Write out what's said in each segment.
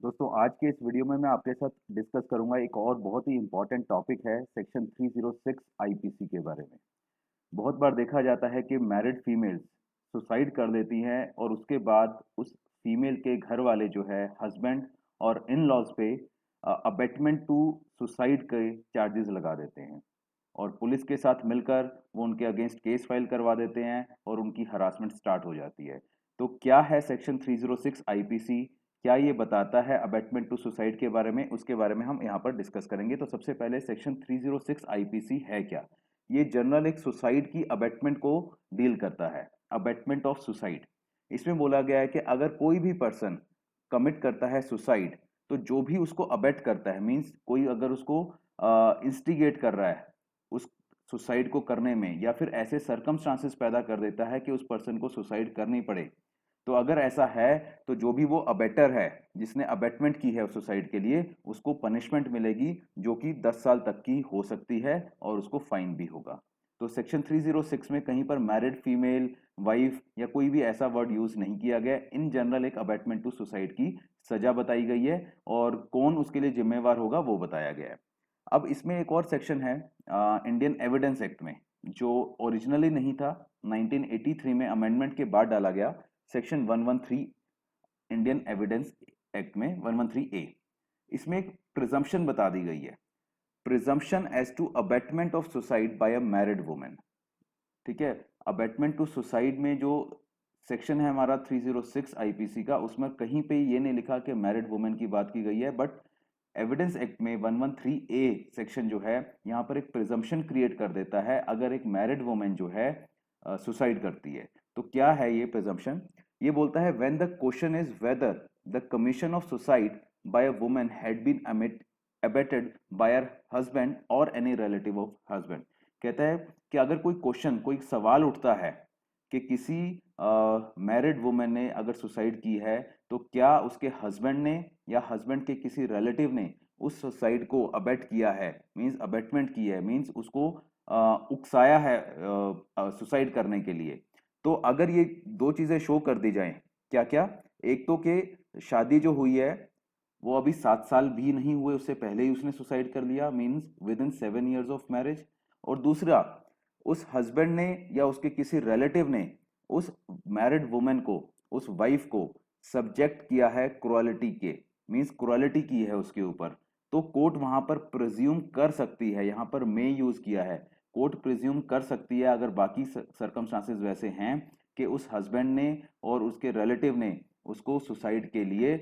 दोस्तों आज के इस वीडियो में मैं आपके साथ डिस्कस करूंगा एक और बहुत ही इम्पोर्टेंट टॉपिक है सेक्शन 306 आईपीसी के बारे में। बहुत बार देखा जाता है कि मैरिड फीमेल्स सुसाइड कर देती हैं और उसके बाद उस फीमेल के घर वाले जो है हस्बैंड और इन लॉज पे अबेटमेंट टू सुसाइड के चार्जेस लगा देते हैं और पुलिस के साथ मिलकर वो उनके अगेंस्ट केस फाइल करवा देते हैं और उनकी हरासमेंट स्टार्ट हो जाती है। तो क्या है सेक्शन 306 आईपीसी, क्या ये बताता है अबेटमेंट टू सुसाइड के बारे में, उसके बारे में हम यहाँ पर डिस्कस करेंगे। तो सबसे पहले सेक्शन 306 आईपीसी है क्या? ये जनरल एक सुसाइड की अबेटमेंट को डील करता है, अबेटमेंट ऑफ सुसाइड। इसमें बोला गया है कि अगर कोई भी पर्सन कमिट करता है सुसाइड, तो जो भी उसको अबेट करता है, मींस कोई अगर उसको इंस्टिगेट कर रहा है उस सुसाइड को करने में, या फिर ऐसे सरकमस्टांसेस पैदा कर देता है कि उस पर्सन को सुसाइड करनी पड़े, तो अगर ऐसा है तो जो भी वो अबेटर है जिसने अबेटमेंट की है उस सुसाइड के लिए, उसको पनिशमेंट मिलेगी जो कि 10 साल तक की हो सकती है और उसको फाइन भी होगा। तो सेक्शन 306 में कहीं पर मैरिड फीमेल, वाइफ या कोई भी ऐसा वर्ड यूज नहीं किया गया। इन जनरल एक अबेटमेंट टू सुसाइड की सजा बताई गई है और कौन उसके लिए जिम्मेवार होगा वो बताया गया है। अब इसमें एक और सेक्शन है इंडियन एविडेंस एक्ट में, जो ओरिजिनली नहीं था, 1983 में अमेंडमेंट के बाद डाला गया। सेक्शन 113 इंडियन एविडेंस एक्ट में 113 ए, इसमें एक प्रिजम्पशन बता दी गई है, presumption as to abetment of suicide by a married women. ठीक है, अबेटमेंट टू सुसाइड में जो सेक्शन है हमारा 306 आईपीसी का, उसमें कहीं पे ये नहीं लिखा कि मैरिड वुमेन की बात की गई है, बट एविडेंस एक्ट में 113 ए सेक्शन जो है यहाँ पर एक प्रिजम्पशन क्रिएट कर देता है अगर एक मैरिड वुमेन जो है सुसाइड करती है। तो क्या है ये प्रिजम्पशन? ये बोलता है when the question is whether the commission of suicide by a woman had been abetted by her husband और एनी रिलेटिव ऑफ हस्बैंड। कहता है कि अगर कोई क्वेश्चन, कोई सवाल उठता है कि किसी मैरिड वुमेन ने अगर सुसाइड की है, तो क्या उसके हस्बैंड ने या हस्बैंड के किसी रिलेटिव ने उस सुसाइड को अबेट किया है, मींस अबेटमेंट की है, मींस उसको उकसाया है सुसाइड करने के लिए। तो अगर ये दो चीजें शो कर दी जाएं, क्या क्या? एक तो कि शादी जो हुई है वो अभी 7 साल भी नहीं हुए, उससे पहले ही उसने सुसाइड कर लिया, means with in 7 years of marriage. और दूसरा, उस हस्बैंड ने या उसके किसी रिलेटिव ने उस मैरिड वुमेन को, उस वाइफ को सब्जेक्ट किया है क्रुएलिटी के, मींस क्रुएलिटी की है उसके ऊपर। तो कोर्ट वहां पर प्रिज्यूम कर सकती है, यहां पर मे यूज किया है, कोर्ट प्रिज्यूम कर सकती है अगर बाकी सरकमस्टांसेस वैसे हैं कि उस हस्बैंड ने और उसके रिलेटिव ने उसको सुसाइड के लिए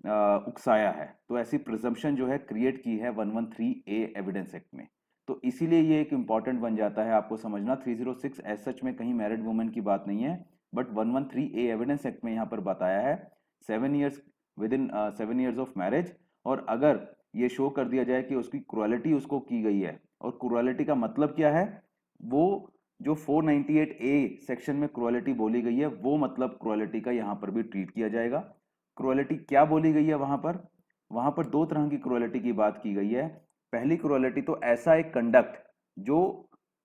उकसाया है, तो ऐसी प्रिजम्पशन जो है क्रिएट की है 113 ए एविडेंस एक्ट में। तो इसीलिए ये एक इंपॉर्टेंट बन जाता है आपको समझना। 306 एज सच में कहीं मैरिड वुमेन की बात नहीं है, बट 113 ए एविडेंस एक्ट में यहाँ पर बताया है 7 years, with in 7 years of marriage. और अगर ये शो कर दिया जाए कि उसकी क्रुएलिटी उसको की गई है, और क्रुएलिटी का मतलब क्या है, वो जो 498 ए सेक्शन में क्रुएलिटी बोली गई है वो मतलब क्रुएलिटी का यहाँ पर भी ट्रीट किया जाएगा। क्रुएलिटी क्या बोली गई है वहां पर दो तरह की क्रुएलिटी की बात की गई है। पहली क्रुएलिटी तो ऐसा एक कंडक्ट जो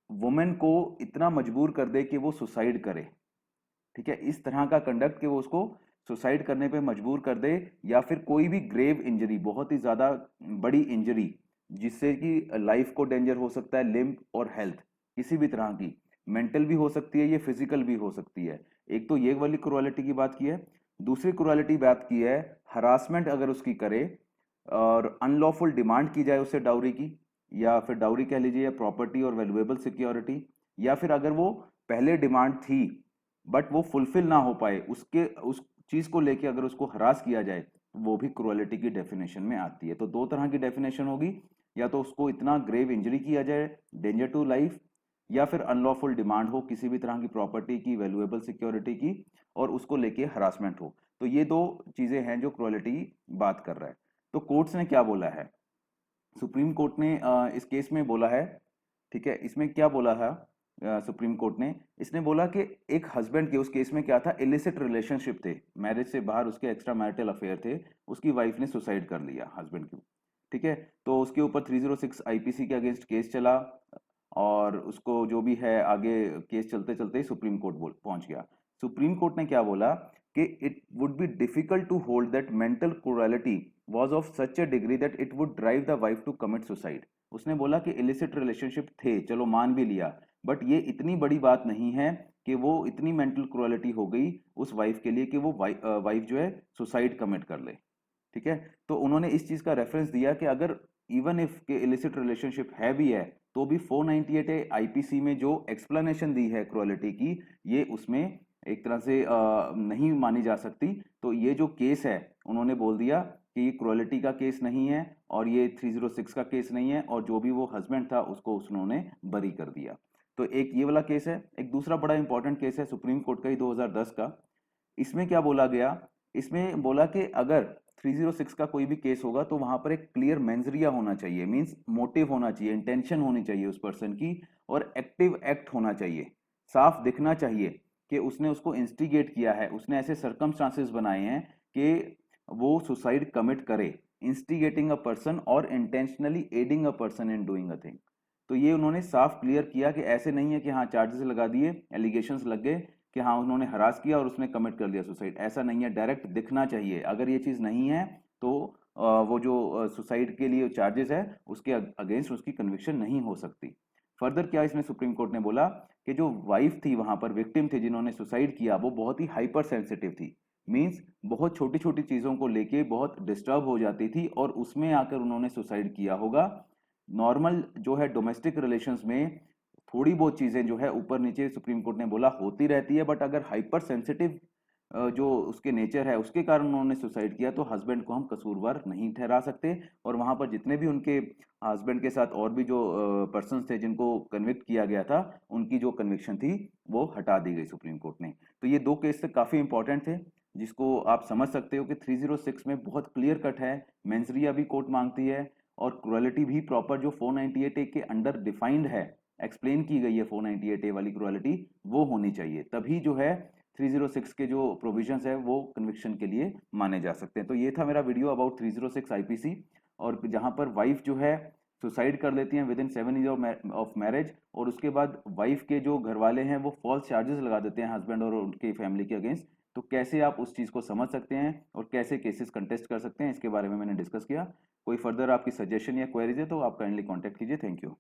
वुमेन को इतना मजबूर कर दे कि वो सुसाइड करे। ठीक है, इस तरह का कंडक्ट कि वो उसको सुसाइड करने पे मजबूर कर दे, या फिर कोई भी ग्रेव इंजरी, बहुत ही ज्यादा बड़ी इंजरी जिससे कि लाइफ को डेंजर हो सकता है, लिम्ब और हेल्थ, किसी भी तरह की, मेंटल भी हो सकती है, ये फिजिकल भी हो सकती है। एक तो ये वाली क्रुएलिटी की बात की है। दूसरी क्रुएलिटी बात की है हरासमेंट अगर उसकी करे और अनलॉफुल डिमांड की जाए उससे डाउरी की, या फिर डाउरी कह लीजिए, या प्रॉपर्टी और वैल्यूएबल सिक्योरिटी, या फिर अगर वो पहले डिमांड थी बट वो फुलफिल ना हो पाए, उसके उस चीज को लेके अगर उसको हरास किया जाए, वो भी क्रुएलिटी की डेफिनेशन में आती है। तो दो तरह की डेफिनेशन होगी, या तो उसको इतना ग्रेव इंजरी किया जाए, डेंजर टू लाइफ, या फिर अनलॉफुल डिमांड हो किसी भी तरह की प्रॉपर्टी की, वैल्यूएबल सिक्योरिटी की, और उसको लेके हरासमेंट हो। तो ये दो चीजें हैं जो क्रुएलिटी की बात कर रहा है। तो कोर्ट्स ने क्या बोला है? सुप्रीम कोर्ट ने इस केस में बोला है, ठीक है, इसमें क्या बोला था सुप्रीम कोर्ट ने? इसने बोला कि एक हस्बैंड के, उस केस में क्या था, इलिसिट रिलेशनशिप थे, मैरिज से बाहर उसके एक्स्ट्रा मैरिटल अफेयर थे, उसकी वाइफ ने सुसाइड कर लिया हस्बैंड की। ठीक है, तो उसके ऊपर 306 आईपीसी के अगेंस्ट केस चला, और उसको जो भी है आगे केस चलते चलते सुप्रीम कोर्ट बोल पहुंच गया। सुप्रीम कोर्ट ने क्या बोला कि it would be difficult to hold that mental cruelty was of such a degree that it would drive the wife to commit suicide. उसने बोला कि इलिसिट रिलेशनशिप थे, चलो मान भी लिया, बट ये इतनी बड़ी बात नहीं है कि वो इतनी मेंटल क्रूरलिटी हो गई उस वाइफ के लिए कि वो वाइफ जो है सुसाइड कमिट कर ले। ठीक है, तो उन्होंने इस चीज का रेफरेंस दिया कि अगर इवन इफ के इलिसिट रिलेशनशिप है भी है, तो भी 498 आईपीसी में जो एक्सप्लेनेशन दी है क्रुएलिटी की, ये उसमें एक तरह से नहीं मानी जा सकती। तो ये जो केस है, उन्होंने बोल दिया कि ये क्रुएलिटी का केस नहीं है और ये 306 का केस नहीं है, और जो भी वो हस्बैंड था उसको उन्होंने बरी कर दिया। तो एक ये वाला केस है। एक दूसरा बड़ा इंपॉर्टेंट केस है सुप्रीम कोर्ट का ही 2010 का। इसमें क्या बोला गया, इसमें बोला कि अगर 306 का कोई भी केस होगा तो वहां पर एक क्लियर मेंजरिया होना चाहिए, मींस मोटिव होना चाहिए, इंटेंशन होनी चाहिए उस पर्सन की, और एक्टिव एक्ट होना चाहिए। साफ दिखना चाहिए कि उसने उसको इंस्टिगेट किया है, उसने ऐसे सर्कमस्टांसेस बनाए हैं कि वो सुसाइड कमिट करे, इंस्टिगेटिंग अ पर्सन और intentionally adding a person in doing a thing. तो ये उन्होंने साफ क्लियर किया कि ऐसे नहीं है कि हाँ चार्जेस लगा दिए, एलिगेशंस लग गए कि हाँ उन्होंने हरास किया और उसने कमिट कर दिया सुसाइड, ऐसा नहीं है, डायरेक्ट दिखना चाहिए। अगर ये चीज़ नहीं है तो वो जो सुसाइड के लिए चार्जेस है उसके अगेंस्ट उसकी कन्विक्शन नहीं हो सकती। फर्दर क्या इसमें सुप्रीम कोर्ट ने बोला कि जो वाइफ थी वहां पर, विक्टिम थी जिन्होंने सुसाइड किया, वो बहुत ही हाइपर सेंसिटिव थी, मीन्स बहुत छोटी छोटी चीज़ों को लेके बहुत डिस्टर्ब हो जाती थी और उसमें आकर उन्होंने सुसाइड किया होगा। नॉर्मल जो है डोमेस्टिक रिलेशंस में थोड़ी बहुत चीजें जो है ऊपर नीचे सुप्रीम कोर्ट ने बोला होती रहती है, बट अगर हाइपर सेंसिटिव जो उसके नेचर है उसके कारण उन्होंने सुसाइड किया तो हस्बैंड को हम कसूरवार नहीं ठहरा सकते। और वहां पर जितने भी उनके हस्बैंड के साथ और भी जो पर्सन थे जिनको कन्विक्ट किया गया था, उनकी जो कन्विक्शन थी वो हटा दी गई सुप्रीम कोर्ट ने। तो ये दो केस काफी इंपॉर्टेंट थे जिसको आप समझ सकते हो कि 306 में बहुत क्लियर कट है, मेंसरिया भी कोर्ट मांगती है, और क्रुएलिटी भी प्रॉपर जो 498 ए के अंडर डिफाइंड है, एक्सप्लेन की गई है 498 ए वाली क्रुएलिटी, वो होनी चाहिए, तभी जो है 306 के जो प्रोविजंस है वो कन्विक्शन के लिए माने जा सकते हैं। तो ये था मेरा वीडियो अबाउट 306 आईपीसी, और जहां पर वाइफ जो है सुसाइड कर लेती हैं with in 7 year of marriage, और उसके बाद वाइफ के जो घर वाले हैं वो फॉल्स चार्जेस लगा देते हैं हस्बैंड और उनके फैमिली के अगेंस्ट। तो कैसे आप उस चीज़ को समझ सकते हैं और कैसे केसेस कंटेस्ट कर सकते हैं, इसके बारे में मैंने डिस्कस किया। कोई फर्दर आपकी सजेशन या क्वेरीज है तो आप काइंडली कॉन्टैक्ट कीजिए। Thank you.